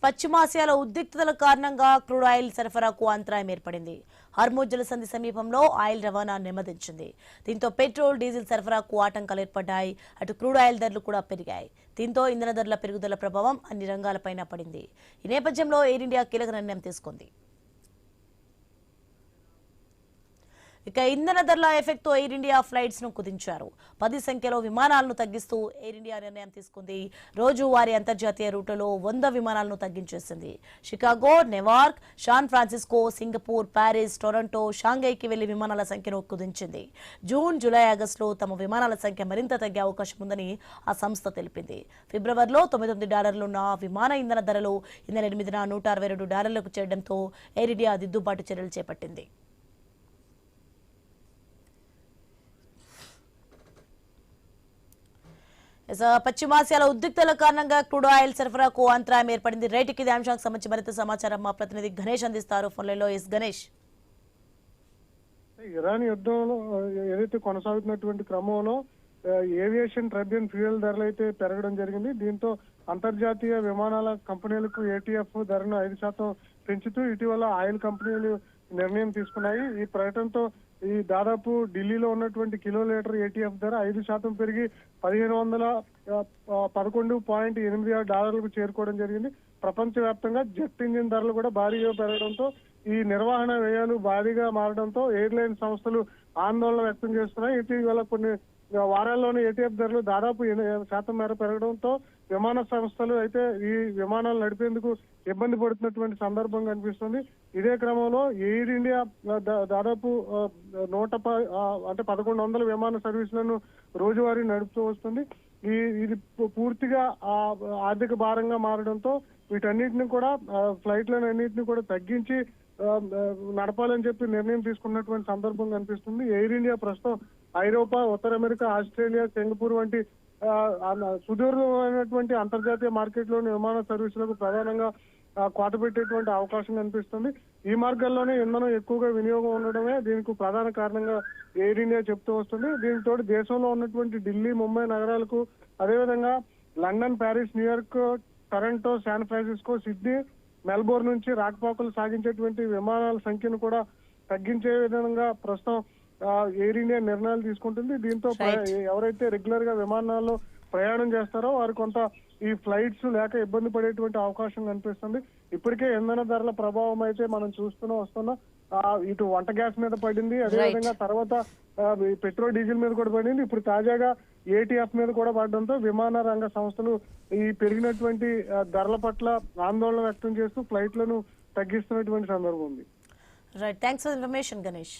పశ్చిమాసియాలో ఉద్రిక్తతల కారణంగా crude oil సరఫరాకు అంతరాయం ఏర్పడింది. హార్ముజ్ జలసంధి సమీపంలో ఆయిల్ రవాణా నెమ్మదించింది. దీంతో పెట్రోల్, డీజిల్ సరఫరాకు ఆటంకాలు ఏర్పడ్డాయి. అటు క్రూడ్ ఆయిల్ ధరలు కూడా పెరిగాయి. దీంతో ఇంధన ధరల పెరుగుదల ప్రభావం అన్ని రంగాలపైన పడింది. ఈ నేపథ్యంలో ఎయిర్ ఇండియా కీలక నిర్ణయం తీసుకుంది. ఇక ఇంధన ధరల ఎఫెక్ట్ తో ఎయిర్ ఇండియా ఫ్లైట్స్ ను కుదించారు. 10 సంఖ్యలో విమానాలను తగ్గిస్తూ ఎయిర్ ఇండియా నిర్ణయం తీసుకుంది. రోజువారీ అంతర్జాతీయ రూట్లలో 100 విమానాలను తగ్గించేసింది. Chicago, Newark, San Francisco, Singapore, Paris, Toronto, షాంఘైకి వెళ్లి విమానాల సంఖ్యను కుదించింది. జూన్, జూలై, ఆగస్టులో తమ విమానాల సంఖ్య మరింత తగ్గే అవకాశం ఉందని ఆ సంస్థ తెలిపింది. ఫిబ్రవరిలో $99 విమాన ఇంధన ధరలు ఈ నెల 8న $162 చేరడంతో ఎయిర్ ఇండియా దిద్దుబాటు చర్యలు చేపట్టింది. పశ్చిమాసియాలో ఉద్రిక్తతల కారణంగా క్రూడ్ ఆయిల్ సరఫరాకు అంతరాయం ఏర్పడింది. రైతుకి ఇదే అంశానికి సంబంధించి మరింత సమాచారం మా ప్రతినిధి గణేష్ అందిస్తారు. ఫోన్లలో గణేష్. ఇరాన్ యుద్ధంలో ఏదైతే కొనసాగుతున్నటువంటి క్రమంలో ఏవియేషన్ ట్రిబ్యూన్ ఫ్యూయల్ ధరలు అయితే పెరగడం జరిగింది. దీంతో అంతర్జాతీయ విమానాల కంపెనీలకు ఏటీఎఫ్ ధరను 5% పెంచుతూ ఇటీవల ఆయిల్ కంపెనీలు నిర్ణయం తీసుకున్నాయి. ఈ ప్రకటనతో ఈ దాదాపు ఢిల్లీలో ఉన్నటువంటి కిలో లీటర్ ఏటీఎఫ్ ధర 5% పెరిగి $1511.86 చేరుకోవడం జరిగింది. ప్రపంచవ్యాప్తంగా జెట్ ఇంజిన్ ధరలు కూడా భారీగా పెరగడంతో ఈ నిర్వహణ వ్యయాలు భారీగా మారడంతో ఎయిర్లైన్ సంస్థలు ఆందోళన వ్యక్తం చేస్తున్నాయి. ఇటీవల కొన్ని వారాల్లోనే ఏటీఎఫ్ ధరలు దాదాపు 8% మేర పెరగడంతో విమాన సంస్థలు అయితే ఈ విమానాలు నడిపేందుకు ఇబ్బంది పడుతున్నటువంటి సందర్భం కనిపిస్తుంది. ఇదే క్రమంలో ఎయిర్ ఇండియా దాదాపు 1100 విమాన సర్వీసులను రోజువారీ నడుపుతూ వస్తుంది. ఇది పూర్తిగా ఆర్థిక భారంగా మారడంతో వీటన్నిటిని కూడా ఫ్లైట్లను అన్నింటినీ కూడా తగ్గించి నడపాలని చెప్పి నిర్ణయం తీసుకున్నటువంటి సందర్భం కనిపిస్తుంది. ఎయిర్ ఇండియా ప్రస్తుతం ఐరోపా, ఉత్తర అమెరికా, ఆస్ట్రేలియా, సింగపూర్ వంటి సుదూరమైనటువంటి అంతర్జాతీయ మార్కెట్లోని విమాన సర్వీసులకు ప్రధానంగా కోత పెట్టేటువంటి అవకాశం కనిపిస్తుంది. ఈ మార్గాల్లోనే ఇంధనం ఎక్కువగా వినియోగం ఉండడమే దీనికి ప్రధాన కారణంగా ఎయిర్ ఇండియా చెప్తూ వస్తుంది. దీంతో దేశంలో ఉన్నటువంటి ఢిల్లీ, ముంబై నగరాలకు, అదేవిధంగా London, Paris, New York, Toronto, San Francisco, Sydney, Melbourne నుంచి రాకపోకలు సాగించేటువంటి విమానాల సంఖ్యను కూడా తగ్గించే విధంగా ప్రస్తుతం ఎయిర్ ఇండియా నిర్ణయాలు తీసుకుంటుంది. దీంతో ఎవరైతే రెగ్యులర్ గా విమానాల్లో ప్రయాణం చేస్తారో వారు కొంత ఈ ఫ్లైట్స్ లేక ఇబ్బంది పడేటువంటి అవకాశం కనిపిస్తుంది. ఇప్పటికే ఇంధన ధరల ప్రభావం అయితే మనం వస్తున్నాం. ఇటు వంట గ్యాస్ మీద పడింది, అదేవిధంగా తర్వాత పెట్రోల్, డీజిల్ మీద కూడా పడింది. ఇప్పుడు తాజాగా ఏటీఎఫ్ మీద కూడా పడడంతో విమాన రంగ సంస్థలు ఈ పెరిగినటువంటి ధరల పట్ల ఆందోళన వ్యక్తం చేస్తూ ఫ్లైట్లను తగ్గిస్తున్నటువంటి సందర్భం ఉంది. Right, thanks for information Ganesh.